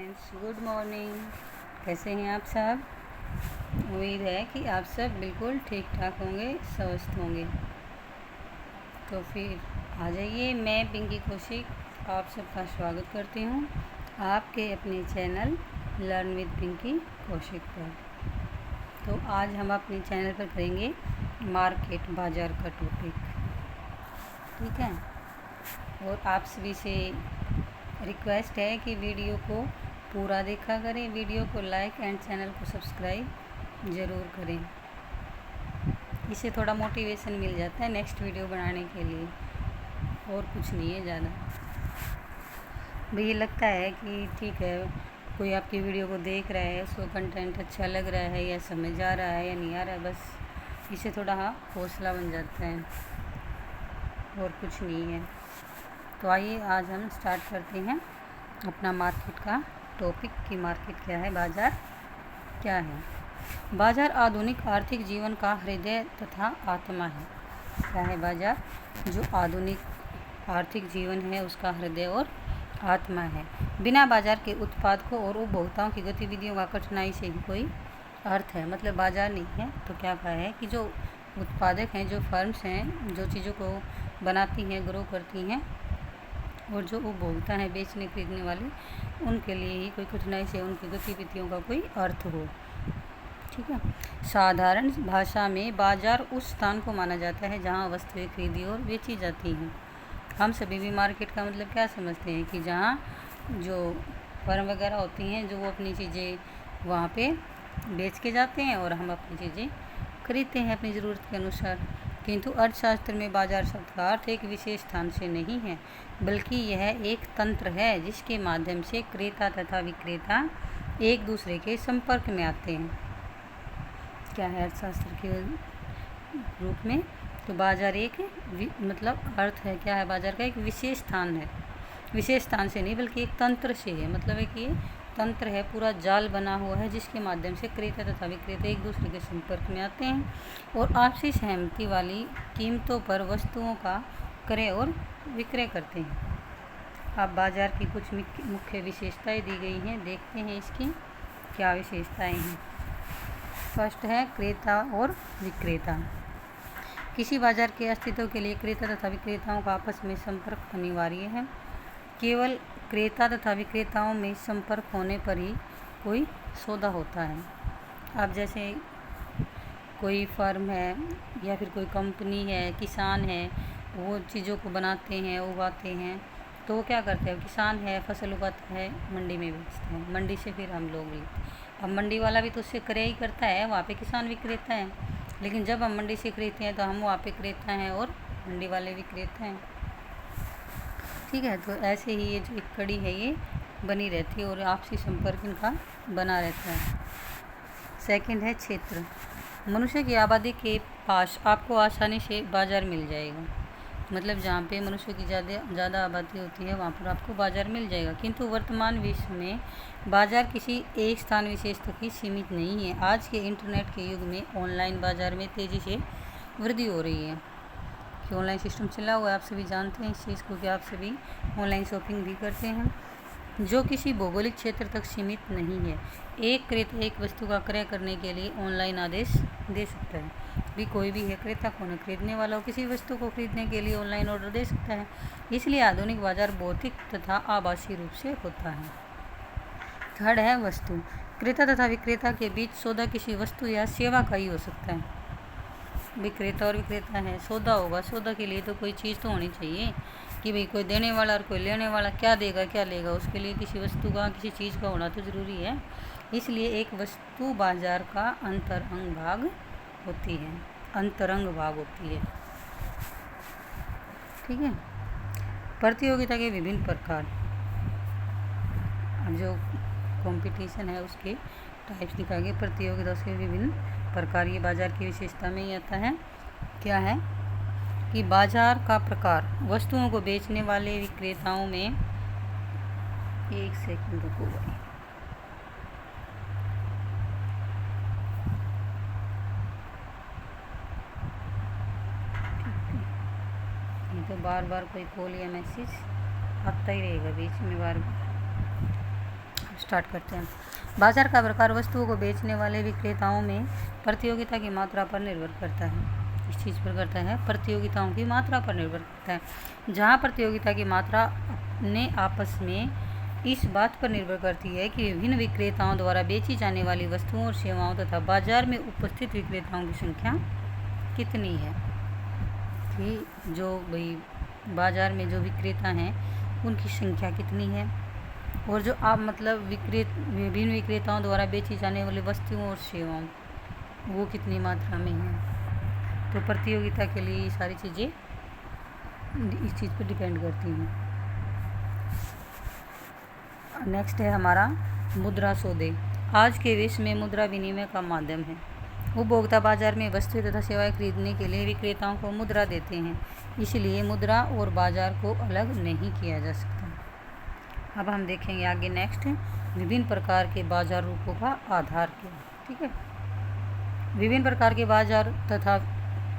Friends, good morning. कैसे हैं आप सब? उम्मीद है कि आप सब बिल्कुल ठीक ठाक होंगे, स्वस्थ होंगे। तो फिर आ जाइए, मैं पिंकी कौशिक आप सबका स्वागत करती हूँ आपके अपने channel learn with Pinky Kaushik पर। तो आज हम अपने चैनल पर करेंगे मार्केट, बाज़ार का टॉपिक, ठीक है। और आप सभी से रिक्वेस्ट है कि वीडियो को पूरा देखा करें, वीडियो को लाइक एंड चैनल को सब्सक्राइब ज़रूर करें। इससे थोड़ा मोटिवेशन मिल जाता है नेक्स्ट वीडियो बनाने के लिए, और कुछ नहीं है ज़्यादा। मुझे लगता है कि ठीक है, कोई आपकी वीडियो को देख रहा है, उसको कंटेंट अच्छा लग रहा है या समझ आ रहा है या नहीं आ रहा है, बस इससे थोड़ा हौसला बन जाता है, और कुछ नहीं है। तो आइए आज हम स्टार्ट करते हैं अपना मार्केट का टॉपिक कि मार्केट क्या है, बाज़ार क्या है। बाज़ार आधुनिक आर्थिक जीवन का हृदय तथा आत्मा है। क्या है बाज़ार? जो आधुनिक आर्थिक जीवन है उसका हृदय और आत्मा है। बिना बाज़ार के उत्पादकों और उपभोक्ताओं की गतिविधियों का कठिनाई से ही कोई अर्थ है। मतलब बाज़ार नहीं है तो क्या कहा है कि जो उत्पादक हैं, जो फर्म्स हैं, जो चीज़ों को बनाती हैं, ग्रो करती हैं, और जो उपभोक्ता हैं, बेचने खरीदने वाले, उनके लिए ही कोई कठिनाई से उनकी गतिविधियों का कोई अर्थ हो, ठीक है। साधारण भाषा में बाज़ार उस स्थान को माना जाता है जहां वस्तुएं खरीदी और बेची जाती हैं। हम सभी भी मार्केट का मतलब क्या समझते हैं कि जहां जो फर्म वगैरह होती हैं, जो वो अपनी चीज़ें वहाँ पे बेच के जाते हैं और हम अपनी चीज़ें खरीदते हैं अपनी ज़रूरत के अनुसार। किंतु अर्थशास्त्र में बाजार शब्द का अर्थ एक विशेष स्थान से नहीं है, बल्कि यह एक तंत्र है जिसके माध्यम से क्रेता तथा विक्रेता एक दूसरे के संपर्क में आते हैं। क्या है अर्थशास्त्र के रूप में? तो बाजार एक मतलब अर्थ है, क्या है बाजार का? एक विशेष स्थान है। विशेष स्थान से नहीं बल्कि एक तंत्र से है। मतलब है कि ये तंत्र है, पूरा जाल बना हुआ है जिसके माध्यम से क्रेता तथा विक्रेता एक दूसरे के संपर्क में आते हैं और आपसी सहमति वाली कीमतों पर वस्तुओं का क्रय और विक्रय करते हैं। अब बाजार की कुछ मुख्य विशेषताएं दी गई हैं, देखते हैं इसकी क्या विशेषताएं हैं। फर्स्ट है क्रेता और विक्रेता। किसी बाजार के अस्तित्व के लिए क्रेता तथा विक्रेताओं का आपस में संपर्क अनिवार्य है। केवल क्रेता तथा विक्रेताओं में संपर्क होने पर ही कोई सौदा होता है। अब जैसे कोई फर्म है या फिर कोई कंपनी है, किसान है, वो चीज़ों को बनाते हैं, उगाते हैं, तो वो क्या करते हैं? किसान है, फसल उगाता है, मंडी में बेचते हैं, मंडी से फिर हम लोग लेते हैं। अब मंडी वाला भी तो उससे क्रय ही करता है, वहाँ पे किसान विक्रेता है। लेकिन जब हम मंडी से खरीदते हैं तो हम वहाँ पे क्रेता हैं और मंडी वाले विक्रेता हैं, ठीक है। तो ऐसे ही ये जो एक कड़ी है ये बनी रहती है और आपसी संपर्क इनका बना रहता है। सेकंड है क्षेत्र। मनुष्य की आबादी के पास आपको आसानी से बाज़ार मिल जाएगा। मतलब जहाँ पे मनुष्य की ज़्यादा आबादी होती है वहाँ पर आपको बाज़ार मिल जाएगा। किंतु वर्तमान विश्व में बाज़ार किसी एक स्थान विशेष तक ही सीमित नहीं है। आज के इंटरनेट के युग में ऑनलाइन बाज़ार में तेज़ी से वृद्धि हो रही है कि ऑनलाइन सिस्टम चला हुआ है, आप सभी जानते हैं इस चीज़ को कि आप सभी ऑनलाइन शॉपिंग भी करते हैं, जो किसी भौगोलिक क्षेत्र तक सीमित नहीं है। एक क्रेता एक वस्तु का क्रय करने के लिए ऑनलाइन आदेश दे सकता है। भी कोई भी है क्रेता को न खरीदने वाला हो, किसी वस्तु को खरीदने के लिए ऑनलाइन ऑर्डर दे सकता है। इसलिए आधुनिक बाजार भौतिक तथा आभासी रूप से होता है। थर्ड है वस्तु। क्रेता तथा विक्रेता के बीच सौदा किसी वस्तु या सेवा का ही हो सकता है। विक्रेता और विक्रेता है, सौदा होगा, सौदा के लिए तो कोई चीज़ तो होनी चाहिए कि भाई कोई देने वाला और कोई लेने वाला क्या देगा क्या लेगा, उसके लिए किसी वस्तु का, किसी चीज़ का होना तो ज़रूरी है। इसलिए एक वस्तु बाजार का अंतरंग भाग होती है, ठीक है। प्रतियोगिता के विभिन्न प्रकार। अब जो कंपटीशन है उसके टाइप्स दिखाए गए, प्रतियोगिता उसके विभिन्न प्रकार, ये बाजार की विशेषता में ही आता है। क्या है कि बाजार का प्रकार, वस्तुओं को बेचने वाले विक्रेताओं में, एक सेकंड रुको भाई, ये तो बार बार कोई कॉल या मैसेज आता ही रहेगा बीच में, बार बार। स्टार्ट करते हैं। बाजार का प्रकार वस्तुओं को बेचने वाले विक्रेताओं में प्रतियोगिता की मात्रा पर निर्भर करता है। इस चीज़ पर करता है, प्रतियोगिताओं की मात्रा पर निर्भर करता है। जहाँ प्रतियोगिता की मात्रा अपने आपस में इस बात पर निर्भर करती है कि विभिन्न विक्रेताओं द्वारा बेची जाने वाली वस्तुओं और सेवाओं तथा बाजार में उपस्थित विक्रेताओं की संख्या कितनी है। कि जो भाई बाजार में जो विक्रेता हैं उनकी संख्या कितनी है, और जो आप मतलब विभिन्न विक्रेताओं द्वारा बेची जाने वाली वस्तुओं और सेवाओं वो कितनी मात्रा में है। तो प्रतियोगिता के लिए ये सारी चीज़ें इस चीज़ पर डिपेंड करती हैं। नेक्स्ट है हमारा मुद्रा सौदे। आज के विश्व में मुद्रा विनिमय का माध्यम है। उपभोक्ता बाजार में वस्तुएं तथा सेवाएं खरीदने के लिए विक्रेताओं को मुद्रा देते हैं, इसलिए मुद्रा और बाजार को अलग नहीं किया जा सकता। अब हम देखेंगे आगे नेक्स्ट विभिन्न प्रकार के बाजार रूपों का आधार क्या है। ठीक है, विभिन्न प्रकार के बाजार तथा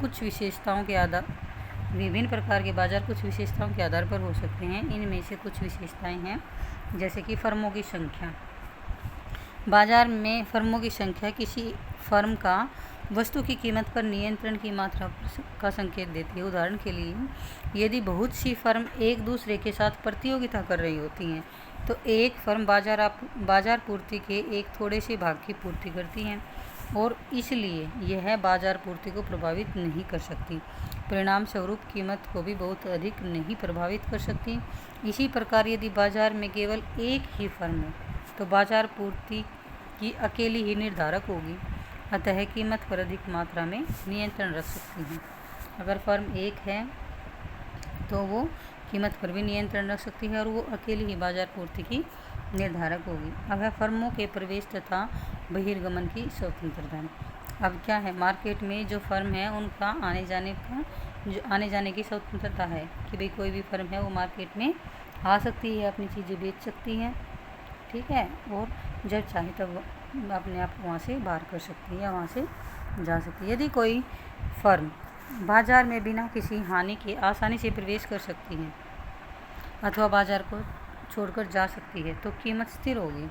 कुछ विशेषताओं के आधार पर हो सकते हैं। इनमें से कुछ विशेषताएं हैं जैसे कि फर्मों की संख्या। बाजार में फर्मों की संख्या किसी फर्म का वस्तु की कीमत पर नियंत्रण की मात्रा का संकेत देती है। उदाहरण के लिए, यदि बहुत सी फर्म एक दूसरे के साथ प्रतियोगिता कर रही होती हैं तो एक फर्म बाजार पूर्ति के एक थोड़े से भाग की पूर्ति करती है और इसलिए यह बाजार पूर्ति को प्रभावित नहीं कर सकती। परिणाम स्वरूप कीमत को भी बहुत अधिक नहीं प्रभावित कर सकती। इसी प्रकार यदि बाजार में केवल एक ही फर्म है तो बाजार पूर्ति की अकेली ही निर्धारक होगी, अतः कीमत पर अधिक मात्रा में नियंत्रण रख सकती है। अगर फर्म एक है तो वो कीमत पर भी नियंत्रण रख सकती है और वो अकेली ही बाजार पूर्ति की निर्धारक होगी। अब है फर्मों के प्रवेश तथा बहिर्गमन की स्वतंत्रता। अब क्या है, मार्केट में जो फर्म है उनका आने जाने की स्वतंत्रता है कि भाई कोई भी फर्म है वो मार्केट में आ सकती है, अपनी चीज़ें बेच सकती है। ठीक है, और जब चाहे तब अपने आप वहाँ से बाहर कर सकती है या वहाँ से जा सकती है। यदि कोई फर्म बाजार में बिना किसी हानि के आसानी से प्रवेश कर सकती है अथवा बाजार को छोड़कर जा सकती है तो कीमत स्थिर होगी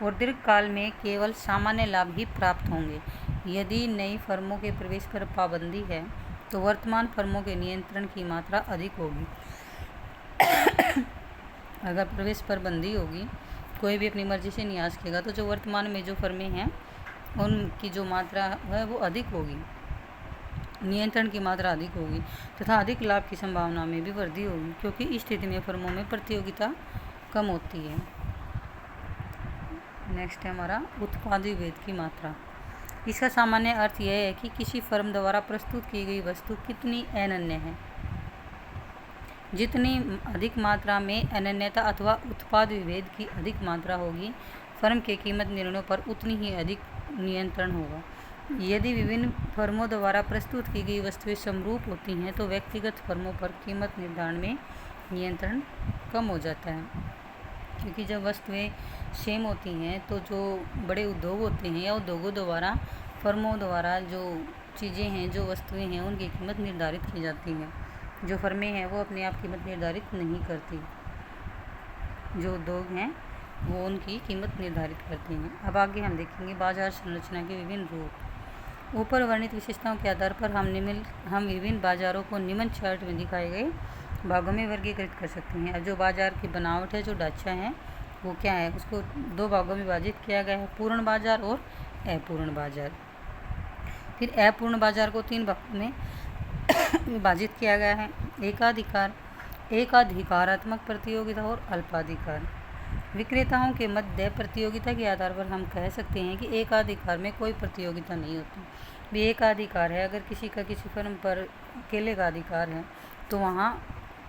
और दीर्घकाल में केवल सामान्य लाभ ही प्राप्त होंगे। यदि नई फर्मों के प्रवेश पर पाबंदी है तो वर्तमान फर्मों के नियंत्रण की मात्रा अधिक होगी। अगर प्रवेश पर बंदी होगी, कोई भी अपनी मर्जी से नहीं आ सकेगा, तो जो वर्तमान में जो फर्में हैं उनकी जो मात्रा है वो अधिक होगी, नियंत्रण की मात्रा अधिक होगी तथा अधिक लाभ की संभावना में भी वृद्धि होगी, क्योंकि इस स्थिति में फर्मों में प्रतियोगिता कम होती है। नेक्स्ट है हमारा उत्पाद विभेद की मात्रा। इसका सामान्य अर्थ यह है कि किसी फर्म द्वारा प्रस्तुत की गई वस्तु कितनी अनन्य है। जितनी अधिक मात्रा में अनन्यता अथवा उत्पाद विभेद की अधिक मात्रा होगी, फर्म के कीमत निर्णयों पर उतनी ही अधिक नियंत्रण होगा। यदि विभिन्न फर्मों द्वारा प्रस्तुत की गई वस्तुएं समरूप होती हैं तो व्यक्तिगत फर्मों पर कीमत निर्धारण में नियंत्रण कम हो जाता है, क्योंकि जब वस्तुएं सेम होती हैं तो जो बड़े उद्योग होते हैं या उद्योगों द्वारा फर्मों द्वारा जो चीज़ें हैं, जो वस्तुएं हैं, उनकी कीमत निर्धारित की जाती है। जो फर्में हैं वो अपने आप कीमत निर्धारित नहीं करती, जो उद्योग हैं वो उनकी कीमत निर्धारित करते हैं। अब आगे हम देखेंगे बाजार संरचना के विभिन्न रूप। ऊपर वर्णित विशेषताओं के आधार पर हम विभिन्न बाजारों को निम्न चार्ट में दिखाए गए भागों में वर्गीकृत कर सकते हैं। अब जो बाजार की बनावट है, जो ढांचा है, वो क्या है, उसको दो भागों में विभाजित किया गया है, पूर्ण बाजार और अपूर्ण बाजार। फिर अपूर्ण बाजार को 3 भागों में विभाजित किया गया है, एकाधिकारात्मक प्रतियोगिता और अल्पाधिकार। विक्रेताओं के मध्य प्रतियोगिता के आधार पर हम कह सकते हैं कि एकाधिकार में कोई प्रतियोगिता नहीं होती। भी एकाधिकार है, अगर किसी का किसी फर्म पर अकेले का अधिकार है तो वहाँ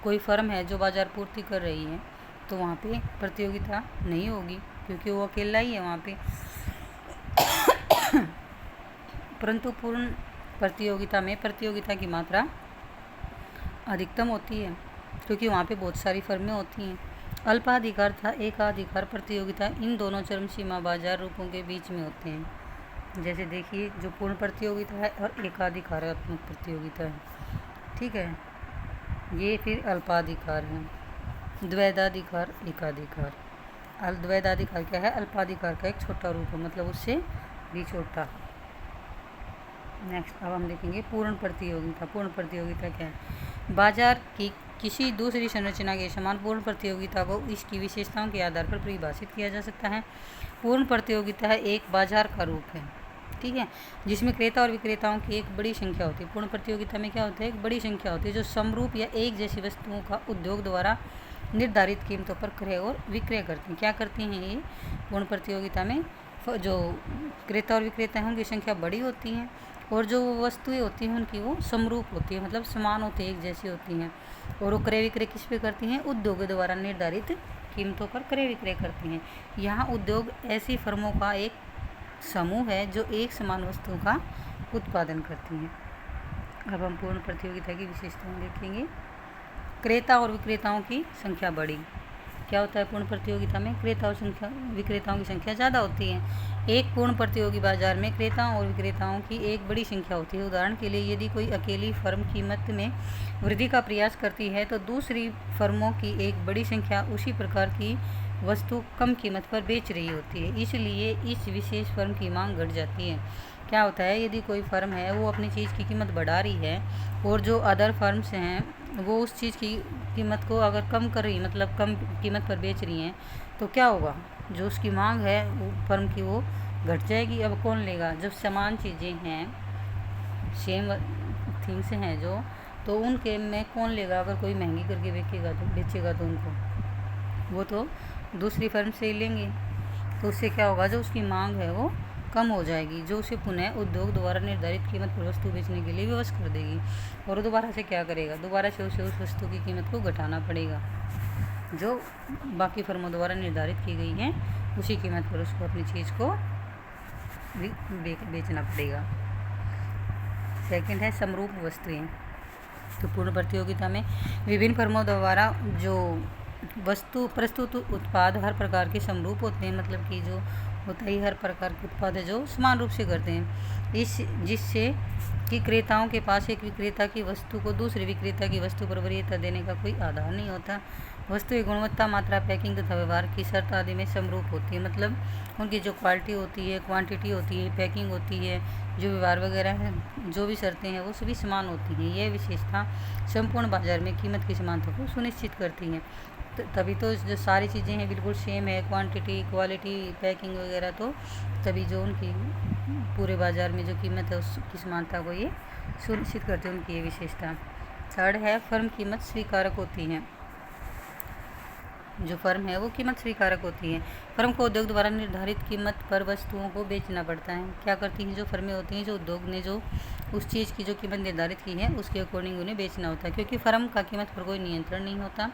कोई फर्म है जो बाजार पूर्ति कर रही है तो वहाँ पे प्रतियोगिता नहीं होगी, क्योंकि वो अकेला ही है वहाँ पे। परंतु पूर्ण प्रतियोगिता में प्रतियोगिता की मात्रा अधिकतम होती है, क्योंकि वहाँ पे बहुत सारी फर्में होती हैं। अल्पाधिकार तथा एकाधिकार प्रतियोगिता इन दोनों चरम सीमा बाजार रूपों के बीच में होते हैं। जैसे देखिए, जो पूर्ण प्रतियोगिता है और एकाधिकारात्मक प्रतियोगिता है, ठीक है। ये फिर अल्पाधिकार है, द्वैधाधिकार, एकाधिकार। द्वैधाधिकार क्या है? अल्पाधिकार का एक छोटा रूप है, मतलब उससे भी छोटा। नेक्स्ट अब हम देखेंगे पूर्ण प्रतियोगिता। पूर्ण प्रतियोगिता क्या है? बाजार की किसी दूसरी संरचना के समान पूर्ण प्रतियोगिता को इसकी विशेषताओं के आधार पर परिभाषित किया जा सकता है। पूर्ण प्रतियोगिता एक बाजार का रूप है, ठीक है, जिसमें क्रेता और विक्रेताओं की एक बड़ी संख्या होती है। पूर्ण प्रतियोगिता में क्या होता है? एक बड़ी संख्या होती है जो समरूप या एक जैसी वस्तुओं का उद्योग द्वारा निर्धारित कीमतों पर क्रय और विक्रय करती हैं। क्या करती हैं ये? पूर्ण प्रतियोगिता में जो क्रेता और विक्रेता हैं उनकी संख्या बड़ी होती है और जो वस्तुएं होती हैं उनकी वो समरूप होती है, मतलब समान होती है, एक जैसी होती हैं। और वो क्रय विक्रय किस पे करती हैं? उद्योग द्वारा निर्धारित कीमतों पर क्रय विक्रय करती हैं। यहाँ उद्योग ऐसी फर्मों का एक समूह है जो एक समान वस्तुओं का उत्पादन करती हैं। अब हम पूर्ण प्रतियोगिता की विशेषताएं देखेंगे। क्रेता और विक्रेताओं की संख्या बड़ी। क्या होता है पूर्ण प्रतियोगिता में? क्रेता और विक्रेताओं की संख्या ज़्यादा होती है। एक पूर्ण प्रतियोगी बाजार में क्रेताओं और विक्रेताओं की एक बड़ी संख्या होती है। उदाहरण के लिए यदि कोई अकेली फर्म कीमत में वृद्धि का प्रयास करती है तो दूसरी फर्मों की एक बड़ी संख्या उसी प्रकार की वस्तु कम कीमत पर बेच रही होती है, इसलिए इस विशेष फर्म की मांग घट जाती है। क्या होता है? यदि कोई फर्म है वो अपनी चीज़ की कीमत बढ़ा रही है और जो अदर फर्म्स हैं वो उस चीज़ की कीमत को अगर कम कर रही, मतलब कम कीमत पर बेच रही हैं, तो क्या होगा? जो उसकी मांग है वो फर्म की वो घट जाएगी। अब कौन लेगा? जब समान चीज़ें हैं, सेम थिंग्स हैं जो, तो उनके में कौन लेगा? अगर कोई महंगी करके बेचेगा तो उनको वो तो दूसरी फर्म से ही लेंगे। तो उससे क्या होगा? जो उसकी मांग है वो कम हो जाएगी, जो उसे पुनः उद्योग द्वारा निर्धारित कीमत पर वस्तु बेचने के लिए विवश कर देगी। और दोबारा से क्या करेगा? दोबारा से उसे उस वस्तु की कीमत को घटाना पड़ेगा जो बाकी फर्मों द्वारा निर्धारित की गई है, उसी कीमत पर उसको अपनी चीज़ को बेचना पड़ेगा। सेकंड है समरूप वस्तुएं। तो पूर्ण प्रतियोगिता में विभिन्न फर्मों द्वारा जो वस्तु प्रस्तुत उत्पाद हर प्रकार के समरूप होते हैं, मतलब कि जो होता ही हर प्रकार के उत्पाद है जो समान रूप से करते हैं, जिससे कि क्रेताओं के पास एक विक्रेता की वस्तु को दूसरे विक्रेता की वस्तु पर वरीयता देने का कोई आधार नहीं होता। वस्तु की गुणवत्ता, मात्रा, पैकिंग तथा व्यवहार की शर्त आदि में समरूप होती है, मतलब उनकी जो क्वालिटी होती है, क्वांटिटी होती है, पैकिंग होती है, जो व्यवहार वगैरह है, जो भी शर्तें हैं वो सभी समान होती हैं। यह विशेषता संपूर्ण बाजार में कीमत की समानता को सुनिश्चित करती है। तभी तो जो सारी चीज़ें हैं बिल्कुल सेम है, क्वांटिटी, क्वालिटी, पैकिंग वगैरह, तो तभी जो उनकी पूरे बाज़ार में जो कीमत है उसकी समानता को ये सुनिश्चित करते हैं, उनकी ये विशेषता। थर्ड है फर्म कीमत स्वीकारक होती है। जो फर्म है वो कीमत स्वीकारक होती है। फर्म को उद्योग द्वारा निर्धारित कीमत पर वस्तुओं को बेचना पड़ता है। क्या करती हैं जो फर्में होती हैं? जो उद्योग ने जो उस चीज़ की जो कीमत निर्धारित की है उसके अकॉर्डिंग उन्हें बेचना होता है, क्योंकि फर्म का कीमत पर कोई नियंत्रण नहीं होता।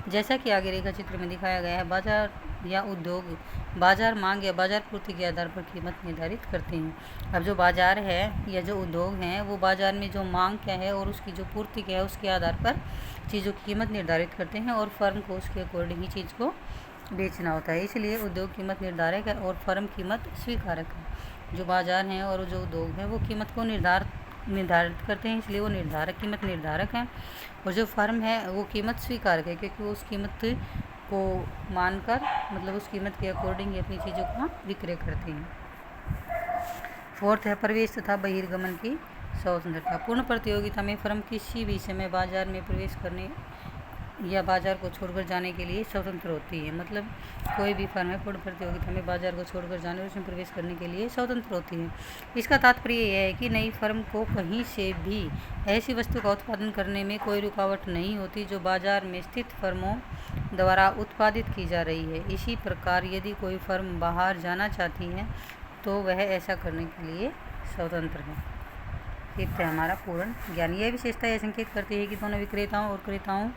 जैसा कि आगे रेखा चित्र में दिखाया गया है, बाजार या उद्योग बाजार मांग या बाजार पूर्ति के आधार पर कीमत निर्धारित करते हैं। अब जो बाजार है या जो उद्योग हैं वो बाजार में जो मांग क्या है और उसकी जो पूर्ति क्या है उसके आधार पर चीज़ों की कीमत निर्धारित करते हैं और फर्म को उसके अकॉर्डिंग ही चीज़ को बेचना होता है। इसलिए उद्योग कीमत निर्धारक है और फर्म कीमत स्वीकारक है। जो बाजार हैं और जो उद्योग हैं वो कीमत को निर्धारित करते हैं, इसलिए वो कीमत निर्धारक हैं। और जो फर्म है वो कीमत स्वीकारक है, क्योंकि वो उस कीमत को मानकर, मतलब उस कीमत के अकॉर्डिंग अपनी चीज़ों का विक्रय करते हैं। फोर्थ है प्रवेश तथा बहिर्गमन की स्वतंत्रता। पूर्ण प्रतियोगिता में फर्म किसी भी समय बाजार में प्रवेश करने या बाजार को छोड़कर जाने के लिए स्वतंत्र होती है। मतलब कोई भी फर्म है पूर्ण प्रतियोगिता में बाजार को छोड़कर जाने और उसमें प्रवेश करने के लिए स्वतंत्र होती है। इसका तात्पर्य यह है कि नई फर्म को कहीं से भी ऐसी वस्तु का उत्पादन करने में कोई रुकावट नहीं होती जो बाजार में स्थित फर्मों द्वारा उत्पादित की जा रही है। इसी प्रकार यदि कोई फर्म बाहर जाना चाहती है तो वह ऐसा करने के लिए स्वतंत्र है। फिफ्थ है हमारा पूर्ण ज्ञान। यह विशेषता यह संकेत करती है कि दोनों विक्रेताओं और क्रेताओं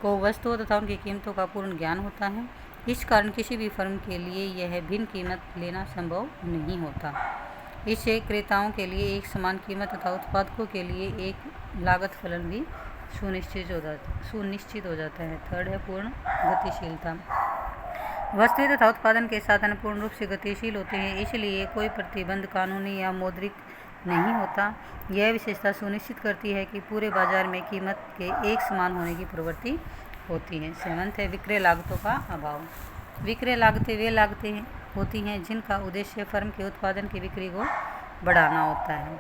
को वस्तुओं तथा उनकी कीमतों का पूर्ण ज्ञान होता है। इस कारण किसी भी फर्म के लिए यह भिन्न कीमत लेना संभव नहीं होता। इससे क्रेताओं के लिए एक समान कीमत तथा उत्पादकों के लिए एक लागत फलन भी सुनिश्चित हो जाता है। थर्ड है पूर्ण गतिशीलता। वस्तुएं तथा उत्पादन के साधन पूर्ण रूप से गतिशील होते हैं, इसलिए कोई प्रतिबंध कानूनी या मौद्रिक नहीं होता। यह विशेषता सुनिश्चित करती है कि पूरे बाजार में कीमत के एक समान होने की प्रवृत्ति होती है। सेवंथ है विक्रय लागतों का अभाव। विक्रय लागतें वे लागतें होती हैं जिनका उद्देश्य फर्म के उत्पादन की बिक्री को बढ़ाना होता है,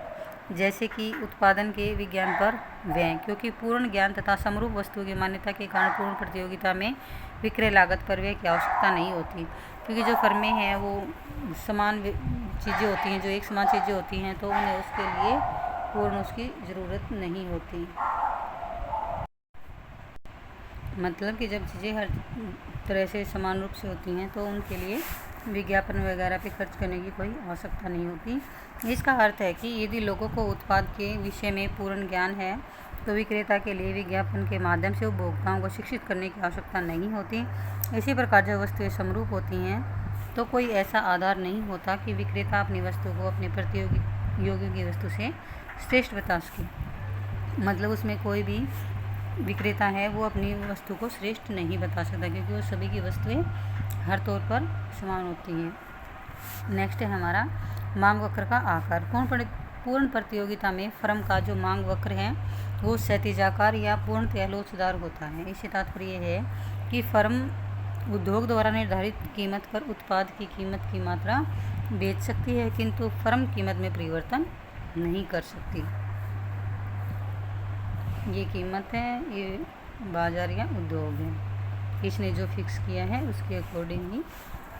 जैसे कि उत्पादन के विज्ञान पर व्यय, क्योंकि पूर्ण ज्ञान तथा समरूप वस्तुओं की मान्यता के कारण पूर्ण प्रतियोगिता में विक्रय लागत पर व्यय की आवश्यकता नहीं होती, क्योंकि जो फर्में हैं वो समान चीज़ें होती हैं, जो एक समान चीज़ें होती हैं, तो उन्हें उसके लिए पूर्ण उसकी ज़रूरत नहीं होती। मतलब कि जब चीज़ें हर तरह से समान रूप से होती हैं तो उनके लिए विज्ञापन वगैरह पे खर्च करने की कोई आवश्यकता नहीं होती। इसका अर्थ है कि यदि लोगों को उत्पाद के विषय में पूर्ण ज्ञान है तो विक्रेता के लिए विज्ञापन के माध्यम से उपभोक्ताओं को शिक्षित करने की आवश्यकता नहीं होती। इसी प्रकार जब वस्तुएं समरूप होती हैं तो कोई ऐसा आधार नहीं होता कि विक्रेता अपनी वस्तु को अपने प्रतियोगी की वस्तु से श्रेष्ठ बता सके। मतलब उसमें कोई भी विक्रेता है वो अपनी वस्तु को श्रेष्ठ नहीं बता सकता, क्योंकि वो सभी की वस्तुएं हर तौर पर समान होती हैं। नेक्स्ट है हमारा मांग वक्र का आकार। पूर्ण प्रतियोगिता में फर्म का जो मांग वक्र है वो क्षैतिजाकार या पूर्णतः लोचदार होता है। इससे तात्पर्य है कि फर्म उद्योग द्वारा निर्धारित कीमत पर उत्पाद की कीमत की मात्रा बेच सकती है, किंतु फर्म कीमत में परिवर्तन नहीं कर सकती। ये कीमत है, ये बाजार या उद्योग है, इसने जो फिक्स किया है उसके अकॉर्डिंग ही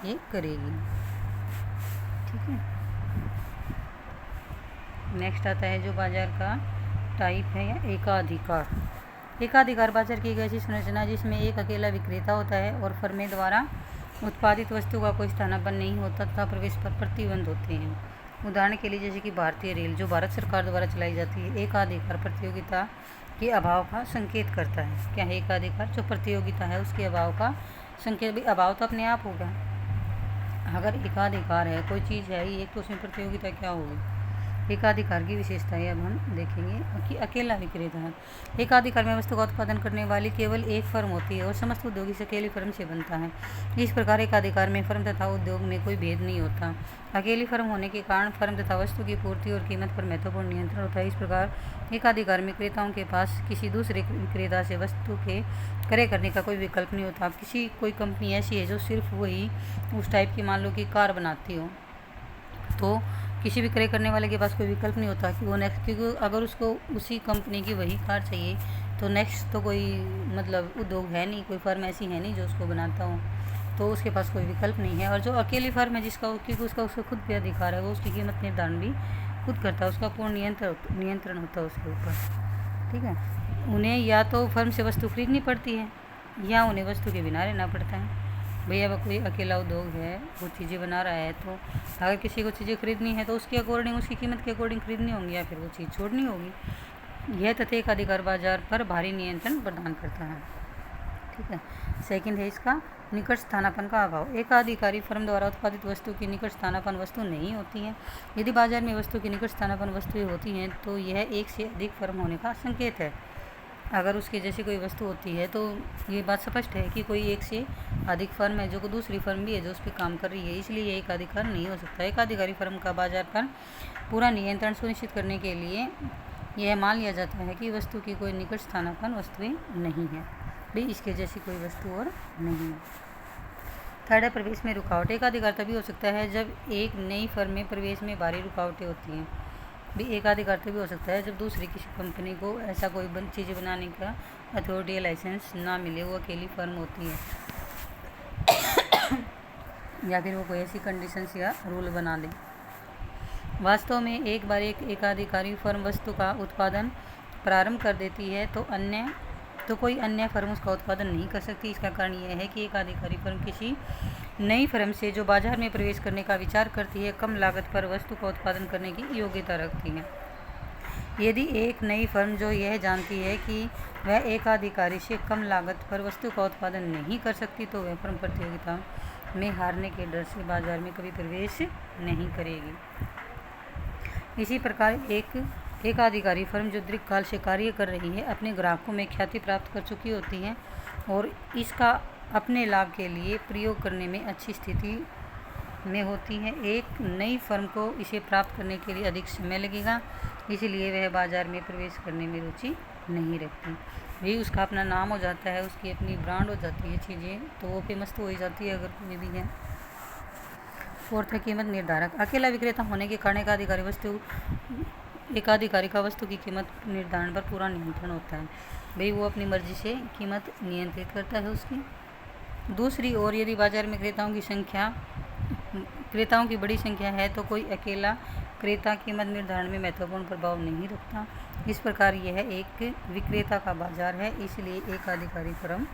ये करेगी। ठीक है। नेक्स्ट आता है जो बाजार का टाइप है या एकाधिकार। एकाधिकार बाजार की एक ऐसी संरचना जिसमें एक अकेला विक्रेता होता है और फर्में द्वारा उत्पादित वस्तु का कोई स्थानापन्न नहीं होता तथा प्रवेश पर प्रतिबंध होते हैं। उदाहरण के लिए जैसे कि भारतीय रेल जो भारत सरकार द्वारा चलाई जाती है, एकाधिकार प्रतियोगिता के अभाव का संकेत करता है। क्या है एकाधिकार? जो प्रतियोगिता है उसके अभाव का संकेत। भी अभाव तो अपने आप होगा। अगर एकाधिकार है, कोई चीज़ है ही एक, तो उसमें प्रतियोगिता क्या होगी? एकाधिकार की विशेषताएं अब हम देखेंगे कि अकेला विक्रेता है। एकाधिकार में वस्तु का उत्पादन करने वाली केवल एक फर्म होती है और समस्त उद्योग इस अकेली फर्म से बनता है। इस प्रकार एकाधिकार में फर्म तथा उद्योग में कोई भेद नहीं होता। अकेली फर्म होने के कारण फर्म तथा वस्तु की पूर्ति और कीमत पर महत्वपूर्ण नियंत्रण होता है। इस प्रकार एकाधिकार में विक्रेताओं के पास किसी दूसरे विक्रेता से वस्तु के क्रय करने का कोई विकल्प नहीं होता। कोई कंपनी ऐसी है जो सिर्फ वही उस टाइप की, मान लो कि कार बनाती हो, तो किसी भी क्रय करने वाले के पास कोई विकल्प नहीं होता कि वो नेक्स्ट, क्योंकि अगर उसको उसी कंपनी की वही कार चाहिए तो नेक्स्ट तो कोई मतलब उद्योग है नहीं, कोई फर्म ऐसी है नहीं जो उसको बनाता हो, तो उसके पास कोई विकल्प नहीं है। और जो अकेली फर्म है जिसका, क्योंकि उसका खुद पे अधिकार है, वो उसकी कीमत निर्धारण भी खुद करता है, उसका पूर्ण नियंत्रण होता है उसके ऊपर। ठीक है। उन्हें या तो फर्म से वस्तु खरीदनी पड़ती है या उन्हें वस्तु के बिना रहना पड़ता है। भैया कोई अकेला उद्योग है, वो चीज़ें बना रहा है, तो अगर किसी को चीज़ें खरीदनी है तो उसके अकॉर्डिंग, उसकी कीमत के अकॉर्डिंग खरीदनी होंगी या फिर वो चीज़ छोड़नी होगी। यह तथ्य एकाधिकार बाजार पर भारी नियंत्रण प्रदान करता है। ठीक है। सेकंड है इसका निकट स्थानापन्न का अभाव। एकाधिकारी फर्म द्वारा उत्पादित वस्तु की निकट स्थानापन्न वस्तु नहीं होती है। यदि बाजार में वस्तु की निकट स्थानापन्न वस्तुएं होती हैं तो यह एक से अधिक फर्म होने का संकेत है। अगर उसकी जैसी कोई वस्तु होती है तो ये बात स्पष्ट है कि कोई एक से अधिक फर्म है, जो को दूसरी फर्म भी है जो उस पर काम कर रही है, इसलिए ये एकाधिकार नहीं हो सकता। एकाधिकारी फर्म का बाजार पर पूरा नियंत्रण सुनिश्चित करने के लिए यह मान लिया जाता है कि वस्तु की कोई निकट स्थानापन्न वस्तुएं नहीं है, भी इसके जैसी कोई वस्तु और नहीं है। थर्ड है प्रवेश में रुकावट। एकाधिकार तभी हो सकता है जब एक नई फर्म में प्रवेश में भारी रुकावटें होती हैं। भी एकाधिकार तभी हो सकता है जब दूसरी किसी कंपनी को ऐसा कोई चीज़ें बनाने का अथॉरिटी या लाइसेंस ना मिले, वो अकेली फर्म होती है या फिर वो कोई ऐसी कंडीशंस या रूल बना दे। वास्तव में एक बार एक एकाधिकारी फर्म वस्तु का उत्पादन प्रारंभ कर देती है तो कोई अन्य फर्म उसका उत्पादन नहीं कर सकती। इसका कारण यह है कि एकाधिकारी फर्म किसी नई फर्म से जो बाजार में प्रवेश करने का विचार करती है कम लागत पर वस्तु का उत्पादन करने की योग्यता रखती है। यदि एक नई फर्म जो यह जानती है कि वह एकाधिकारी से कम लागत पर वस्तु का उत्पादन नहीं कर सकती तो वह फर्म प्रतियोगिता में हारने के डर से बाजार में कभी प्रवेश नहीं करेगी। इसी प्रकार एकाधिकारी फर्म जो दीर्घकाल से कार्य कर रही है अपने ग्राहकों में ख्याति प्राप्त कर चुकी होती है और इसका अपने लाभ के लिए प्रयोग करने में अच्छी स्थिति में होती है। एक नई फर्म को इसे प्राप्त करने के लिए अधिक समय लगेगा, इसलिए वह बाजार में प्रवेश करने में रुचि नहीं रखती। भी उसका अपना नाम हो जाता है, उसकी अपनी ब्रांड हो जाती है चीज़ें, तो वो फेमस तो हो ही जाती है अगर कोई भी है। फोर्थ है कीमत निर्धारक। अकेला विक्रेता होने के कारण एकाधिकारी का वस्तु की कीमत निर्धारण पर पूरा नियंत्रण होता है। भाई वो अपनी मर्जी से कीमत नियंत्रित करता है उसकी। दूसरी ओर यदि बाजार में क्रेताओं की बड़ी संख्या है तो कोई अकेला क्रेता कीमत निर्धारण में महत्वपूर्ण प्रभाव नहीं रखता। इस प्रकार यह एक विक्रेता का बाजार है, इसलिए एकाधिकारी फर्म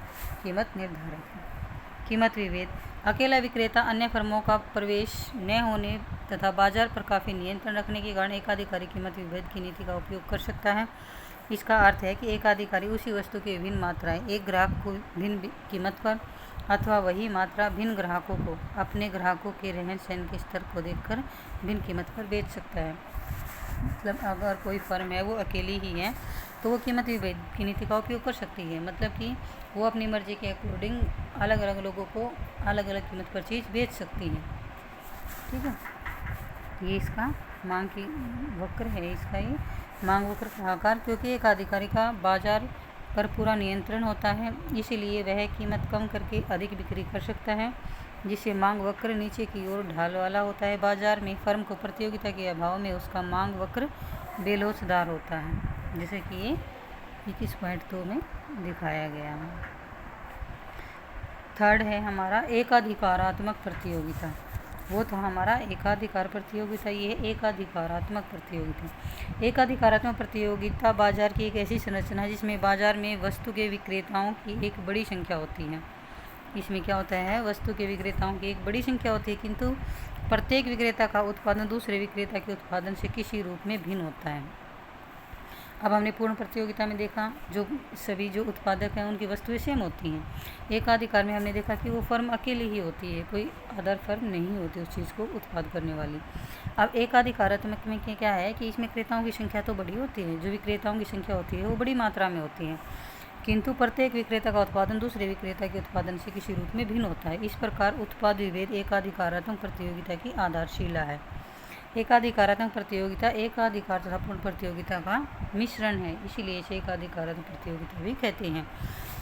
कीमत निर्धारक है। कीमत विभेद। अकेला विक्रेता अन्य फर्मों का प्रवेश न होने तथा बाजार पर काफ़ी नियंत्रण रखने के कारण एकाधिकारी कीमत विभेद की नीति का उपयोग कर सकता है। इसका अर्थ है कि एकाधिकारी उसी वस्तु की विभिन्न मात्राएं एक ग्राहक को भिन्न कीमत पर अथवा वही मात्रा भिन्न ग्राहकों को अपने ग्राहकों के रहन सहन के स्तर को देखकर भिन्न कीमत पर बेच सकता है। मतलब अगर कोई फर्म है वो अकेली ही है तो वो कीमत विभेद की नीति का उपयोग कर सकती है, मतलब कि वो अपनी मर्जी के अकॉर्डिंग अलग अलग लोगों को अलग अलग कीमत पर चीज़ बेच सकती है। ठीक है, ये इसका मांग की वक्र है, इसका ये मांग वक्र का आकार। क्योंकि एक अधिकारी का बाजार पर पूरा नियंत्रण होता है, इसीलिए वह कीमत कम करके अधिक बिक्री कर सकता है, जिससे मांग वक्र नीचे की ओर ढाल वाला होता है। बाजार में फर्म को प्रतियोगिता के अभाव में उसका मांग वक्र बेलोचदार होता है, जैसे कि ये 21.2 में दिखाया गया है। थर्ड है हमारा एकाधिकारात्मक प्रतियोगिता। वो तो हमारा एकाधिकार प्रतियोगिता, ये है एकाधिकारात्मक प्रतियोगिता। एकाधिकारात्मक प्रतियोगिता बाजार की एक ऐसी संरचना है जिसमें बाजार में वस्तु के विक्रेताओं की एक बड़ी संख्या होती है। इसमें क्या होता है, वस्तु के विक्रेताओं की एक बड़ी संख्या होती है, किंतु प्रत्येक विक्रेता का उत्पादन दूसरे विक्रेता के उत्पादन से किसी रूप में भिन्न होता है। अब हमने पूर्ण प्रतियोगिता में देखा जो सभी जो उत्पादक हैं उनकी वस्तुएं सेम होती हैं। एकाधिकार में हमने देखा कि वो फर्म अकेली ही होती है, कोई अदर फर्म नहीं होती उस चीज़ को उत्पाद करने वाली। अब एकाधिकारात्मक में क्या है कि इसमें क्रेताओं की संख्या तो बड़ी होती है, जो विक्रेताओं की संख्या होती है वो बड़ी मात्रा में होती है, किंतु प्रत्येक विक्रेता का उत्पादन दूसरे विक्रेता के उत्पादन से किसी रूप में भिन्न होता है। इस प्रकार उत्पाद विभेद एकाधिकारात्मक प्रतियोगिता की आधारशिला है। एकाधिकारात्मक प्रतियोगिता एकाधिकार तथा पूर्ण प्रतियोगिता का मिश्रण है, इसीलिए इसे एकाधिकारात्मक प्रतियोगिता भी कहते हैं।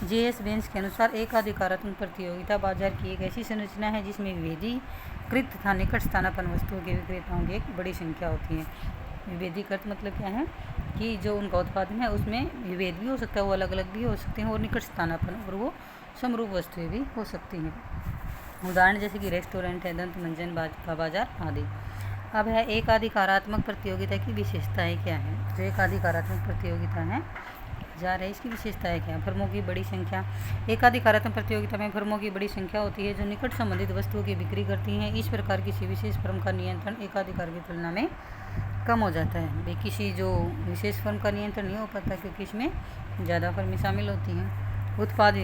जे.एस. बेंस के अनुसार एकाधिकारात्मक प्रतियोगिता बाजार की एक ऐसी संरचना है जिसमें विभेदीकृत तथा निकट स्थानापन्न वस्तुओं के विक्रेताओं की एक बड़ी संख्या होती है। विभेदीकृत मतलब क्या है कि जो उनका उत्पादन है उसमें विभेद भी हो सकता है, वो अलग अलग भी हो सकते हैं, और निकट स्थानापन्न और वो समरूप वस्तुएं भी हो सकती हैं। उदाहरण जैसे कि रेस्टोरेंट है, दंत मंजन का बाजार आदि। अब है एकाधिकारात्मक प्रतियोगिता की विशेषताएं क्या है। जो एकाधिकारात्मक प्रतियोगिता है जा रहे इसकी विशेषताएं क्या है। फर्मों की बड़ी संख्या। एकाधिकारात्मक प्रतियोगिता में फर्मों की बड़ी संख्या होती है जो निकट संबंधित वस्तुओं की बिक्री करती हैं। इस प्रकार किसी विशेष फर्म का नियंत्रण एकाधिकार की तुलना में कम हो जाता है। भाई किसी जो विशेष फर्म का नियंत्रण नहीं हो पाता क्योंकि इसमें ज़्यादा फर्में शामिल होती हैं। उत्पाद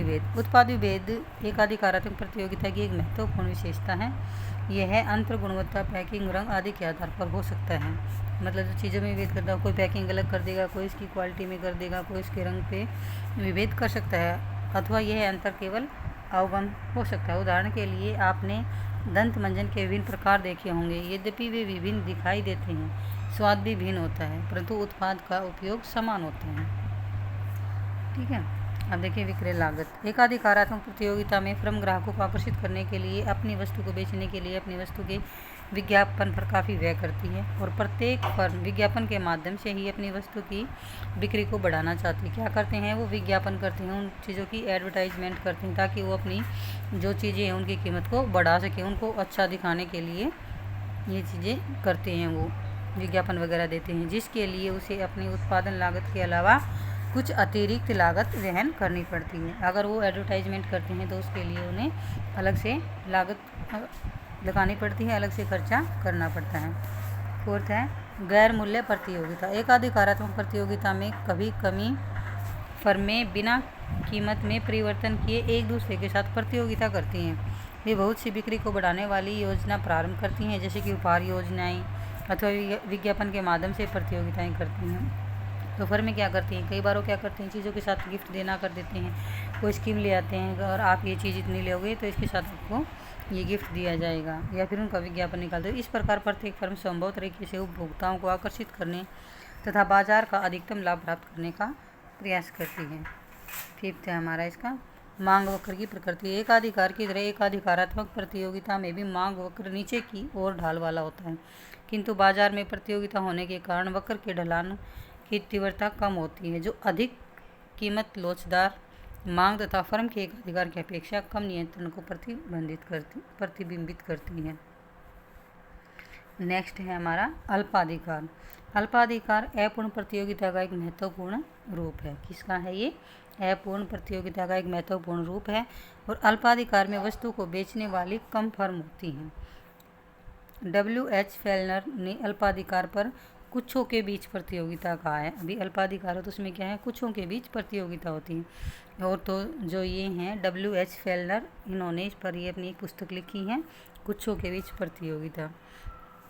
विभेद एकाधिकारात्मक प्रतियोगिता की एक महत्वपूर्ण विशेषता है। यह अंतर गुणवत्ता, पैकिंग, रंग आदि के आधार पर हो सकता है। मतलब जो चीज़ों में विभेद करता है, कोई पैकिंग अलग कर देगा, कोई इसकी क्वालिटी में कर देगा, कोई इसके रंग पे विभेद कर सकता है, अथवा यह अंतर केवल अवगम हो सकता है। उदाहरण के लिए आपने दंत मंजन के विभिन्न प्रकार देखे होंगे। यद्यपि वे विभिन्न दिखाई देते हैं, स्वाद भी भिन्न होता है, परंतु उत्पाद का उपयोग समान होता है। ठीक है, अब देखिए विक्रय लागत। एकाधिकारात्मक प्रतियोगिता में फर्म ग्राहकों को आकर्षित करने के लिए अपनी वस्तु को बेचने के लिए अपनी वस्तु के विज्ञापन पर काफ़ी व्यय करती है, और प्रत्येक फर्म विज्ञापन के माध्यम से ही अपनी वस्तु की बिक्री को बढ़ाना चाहती है। क्या करते हैं, वो विज्ञापन करते हैं, उन चीज़ों की एडवर्टाइजमेंट करते हैं ताकि वो अपनी जो चीज़ें हैं उनकी कीमत को बढ़ा सकें। उनको अच्छा दिखाने के लिए ये चीज़ें करते हैं, वो विज्ञापन वगैरह देते हैं, जिसके लिए उसे अपनी उत्पादन लागत के अलावा कुछ अतिरिक्त लागत वहन करनी पड़ती है। अगर वो एडवर्टाइजमेंट करते हैं तो उसके लिए उन्हें अलग से लागत लगानी पड़ती है, अलग से खर्चा करना पड़ता है। फोर्थ है गैर मूल्य प्रतियोगिता। एकाधिकारात्मक प्रतियोगिता में कभी कमी फर्में बिना कीमत में परिवर्तन किए एक दूसरे के साथ प्रतियोगिता करती हैं। वे बहुत सी बिक्री को बढ़ाने वाली योजना प्रारंभ करती हैं, जैसे कि उपहार योजनाएं अथवा विज्ञापन के माध्यम से प्रतियोगिताएं करती हैं। तो फर्में क्या करती हैं, कई बार वो क्या करते हैं, चीज़ों के साथ गिफ्ट देना कर देते हैं। कोई स्कीम ले आते हैं और आप ये चीज़ इतनी लोगे तो इसके साथ आपको ये गिफ्ट दिया जाएगा, या फिर उनका विज्ञापन निकालते हैं। इस प्रकार प्रत्येक फर्म संभव तरीके से उपभोक्ताओं को आकर्षित करने तथा बाजार का अधिकतम लाभ प्राप्त करने का प्रयास करती है। फिफ्थ है हमारा इसका मांग वक्र की प्रकृति। एकाधिकार की तरह एकाधिकारात्मक प्रतियोगिता में भी मांग वक्र नीचे की ओर ढाल वाला होता है, किंतु बाजार में प्रतियोगिता होने के कारण वक्र के ढलान की तीव्रता कम होती है, जो अधिक कीमत लोचदार मांग तथा फर्म के एकाधिकार की अपेक्षा कम नियंत्रण को प्रतिबिंबित करती है। नेक्स्ट है हमारा अल्पाधिकार। अल्पाधिकार अपूर्ण प्रतियोगिता का एक महत्वपूर्ण रूप है। किसका है ये? अपूर्ण प्रतियोगिता का एक महत्वपूर्ण रूप है। और अल्पाधिकार में वस्तु को बेचने वाली कम फर्म होती हैं। W.H. फेलनर ने अल्पाधिकार पर कुछों के बीच प्रतियोगिता कहा है। अभी अल्पाधिकार है तो उसमें क्या है? कुछों के बीच प्रतियोगिता होती है। और तो जो ये हैं W.H. फेलनर, इन्होंने इस पर ये अपनी एक पुस्तक लिखी है, कुछों के बीच प्रतियोगिता।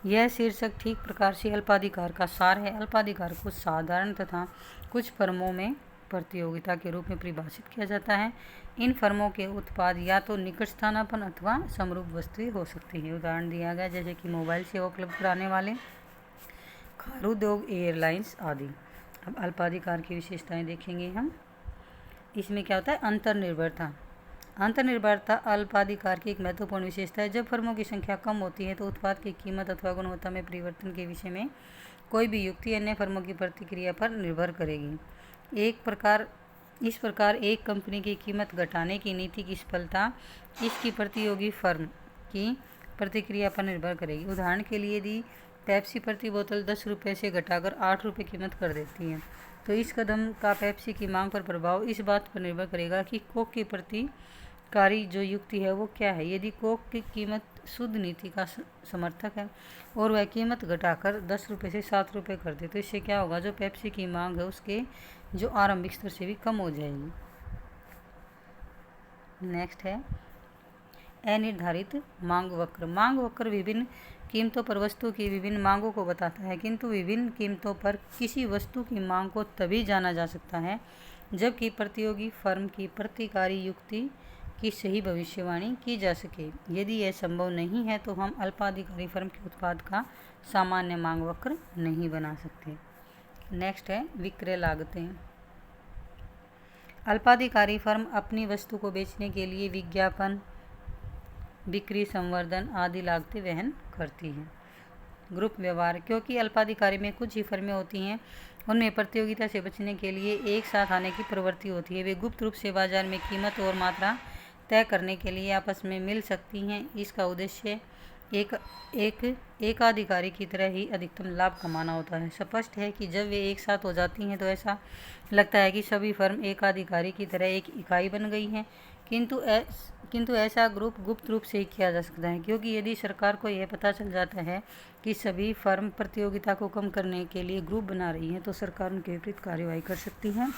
यह शीर्षक ठीक प्रकार से अल्पाधिकार का सार है। अल्पाधिकार को साधारण तथा कुछ फर्मों में प्रतियोगिता के रूप में परिभाषित किया जाता है। इन फर्मों के उत्पाद या तो निकट स्थानापन्न अथवा समरूप वस्तुएं हो सकती है। उदाहरण दिया गया जैसे कि मोबाइल सेवा उपलब्ध कराने वाले, खार उद्योग, एयरलाइंस आदि। अब अल्पाधिकार की विशेषताएं देखेंगे हम। इसमें क्या होता है? अंतर्निर्भरता। अंतर्निर्भरता अल्पाधिकार की एक महत्वपूर्ण विशेषता है। जब फर्मों की संख्या कम होती है तो उत्पाद की कीमत अथवा गुणवत्ता में परिवर्तन के विषय में कोई भी युक्ति अन्य फर्मों की प्रतिक्रिया पर निर्भर करेगी। इस प्रकार एक कंपनी की कीमत घटाने की नीति की सफलता इसकी प्रतियोगी फर्म की प्रतिक्रिया पर निर्भर करेगी। उदाहरण के लिए यदि पेप्सी प्रति बोतल 10 रुपये से घटाकर 8 रुपये कीमत कर देती है तो इस कदम का पेप्सी की मांग पर प्रभाव इस बात पर निर्भर करेगा कि कोक की प्रतिकारी जो युक्ति है वो क्या है। यदि कोक की कीमत शुद्ध नीति का समर्थक है और वह कीमत घटाकर 10 रुपये से 7 रुपये कर दे तो इससे क्या होगा? जो पेप्सी की मांग है उसके जो आरंभिक स्तर से भी कम हो जाएगी। नेक्स्ट है अनिर्धारित मांग वक्र। मांग वक्र विभिन्न कीमतों पर वस्तु की विभिन्न मांगों को बताता है, किंतु विभिन्न कीमतों पर किसी वस्तु की मांग को तभी जाना जा सकता है जबकि प्रतियोगी फर्म की प्रतिकारी युक्ति की सही भविष्यवाणी की जा सके। यदि यह संभव नहीं है तो हम अल्पाधिकारी फर्म के उत्पाद का सामान्य मांग वक्र नहीं बना सकते। नेक्स्ट है विक्रय लागतें। अल्पाधिकारी फर्म अपनी वस्तु को बेचने के लिए विज्ञापन, बिक्री, संवर्धन आदि लागतें वहन करती है। ग्रुप व्यवहार। क्योंकि अल्पाधिकारी में कुछ ही फर्में होती हैं, उनमें प्रतियोगिता से बचने के लिए एक साथ आने की प्रवृत्ति होती है। वे गुप्त रूप से बाजार में कीमत और मात्रा तय करने के लिए आपस में मिल सकती हैं। इसका उद्देश्य एकाधिकारी की तरह ही अधिकतम लाभ कमाना होता है। स्पष्ट है कि जब वे एक साथ हो जाती हैं तो ऐसा लगता है कि सभी फर्म एकाधिकारी की तरह एक इकाई बन गई हैं, किंतु ऐसा ग्रुप गुप्त रूप से ही किया जा सकता है, क्योंकि यदि सरकार को यह पता चल जाता है कि सभी फर्म प्रतियोगिता को कम करने के लिए ग्रुप बना रही हैं तो सरकार उनके विपरीत कार्यवाही कर सकती है।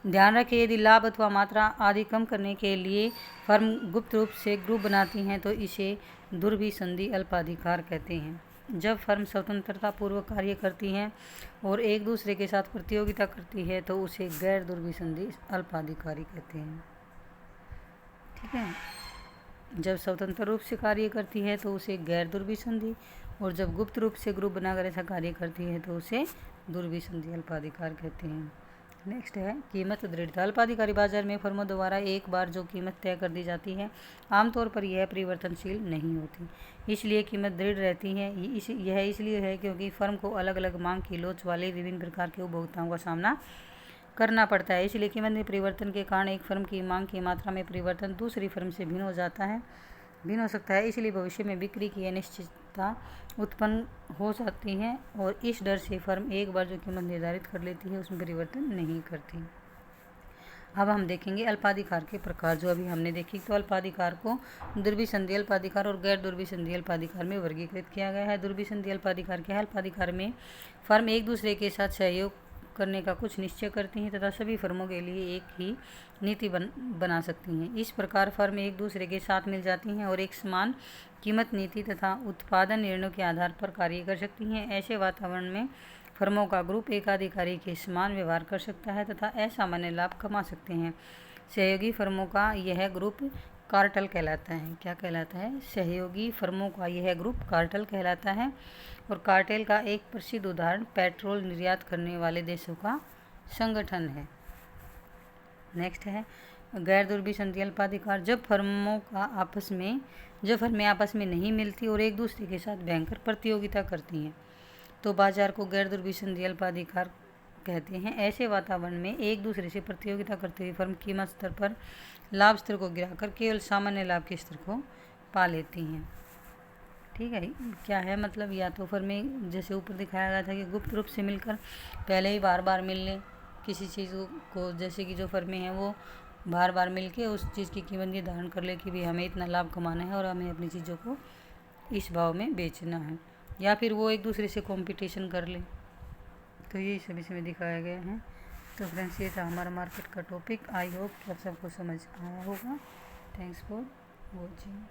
ध्यान रखें, यदि लाभ अथवा मात्रा आदि कम करने के लिए फर्म गुप्त रूप से ग्रुप बनाती हैं तो इसे दुर्भिसंधि अल्पाधिकार कहते हैं। जब फर्म स्वतंत्रता पूर्वक कार्य करती हैं और एक दूसरे के साथ प्रतियोगिता करती है तो उसे गैर दुर्भिसंधि अल्पाधिकारी कहते हैं। ठीक है, जब स्वतंत्र रूप से कार्य करती है तो उसे गैर दुर्भिसंधि, और जब गुप्त रूप से ग्रुप बनाकर ऐसा कार्य करती है तो उसे दुर्भिसंधि अल्पाधिकार कहते हैं। नेक्स्ट है कीमत दृढ़ता। अल्पाधिकारी बाजार में फर्मों द्वारा एक बार जो कीमत तय कर दी जाती है आमतौर पर यह परिवर्तनशील नहीं होती, इसलिए कीमत दृढ़ रहती है। यह इसलिए है क्योंकि फर्म को अलग अलग मांग की लोच वाले विभिन्न प्रकार के उपभोक्ताओं का सामना करना पड़ता है। इसलिए कीमत में परिवर्तन के कारण एक फर्म की मांग की मात्रा में परिवर्तन दूसरी फर्म से भिन्न हो सकता है। इसलिए भविष्य में बिक्री की अनिश्चितता उत्पन्न हो सकती है और इस डर से फर्म एक बार जो कीमत निर्धारित कर लेती है उसमें परिवर्तन नहीं करती। अब हम देखेंगे अल्पाधिकार के प्रकार जो अभी हमने देखी। तो अल्पाधिकार को दुर्भिसंधि अल्पाधिकार और गैर दुर्भिसंधि अल्पाधिकार में वर्गीकृत किया गया है। दुर्भिसंधि अल्पाधिकार क्या है? अल्पाधिकार में फर्म एक दूसरे के साथ सहयोग करने का कुछ निश्चय करती हैं तथा सभी फर्मों के लिए एक ही नीति बना सकती हैं। इस प्रकार फर्म एक दूसरे के साथ मिल जाती हैं और एक समान कीमत नीति तथा उत्पादन निर्णयों के आधार पर कार्य कर सकती हैं। ऐसे वातावरण में फर्मों का ग्रुप एकाधिकारी के समान व्यवहार कर सकता है तथा असामान्य लाभ कमा सकते हैं। सहयोगी फर्मों का यह ग्रुप कार्टेल कहलाता है। क्या कहलाता है? सहयोगी फर्मों का यह ग्रुप कार्टेल कहलाता है। और कार्टेल का एक प्रसिद्ध उदाहरण पेट्रोल निर्यात करने वाले देशों का संगठन है। नेक्स्ट है गैर दुर्विसंधि अल्पाधिकार। जब फर्में आपस में नहीं मिलती और एक दूसरे के साथ भयंकर प्रतियोगिता करती हैं तो बाजार को गैर दुर्विसंधि अल्पाधिकार कहते हैं। ऐसे वातावरण में एक दूसरे से प्रतियोगिता करते हुए फर्म कीमत स्तर पर लाभ स्तर को गिराकर केवल सामान्य लाभ के स्तर को पा लेती हैं। ठीक है, क्या है मतलब, या तो फर्में जैसे ऊपर दिखाया गया था कि गुप्त रूप से मिलकर पहले ही बार बार मिल लें किसी चीज़ को, जैसे कि जो फर्में हैं वो बार बार मिलके उस चीज़ की कीमत निर्धारण कर ले कि भी हमें इतना लाभ कमाना है और हमें अपनी चीज़ों को इस भाव में बेचना है, या फिर वो एक दूसरे से कंपटीशन कर ले। तो यही सभी इसमें दिखाया गया है। तो फ्रेंड्स, ये था हमारा मार्केट का टॉपिक। आई होप कि आप सबको समझ आया होगा। Thanks for watching.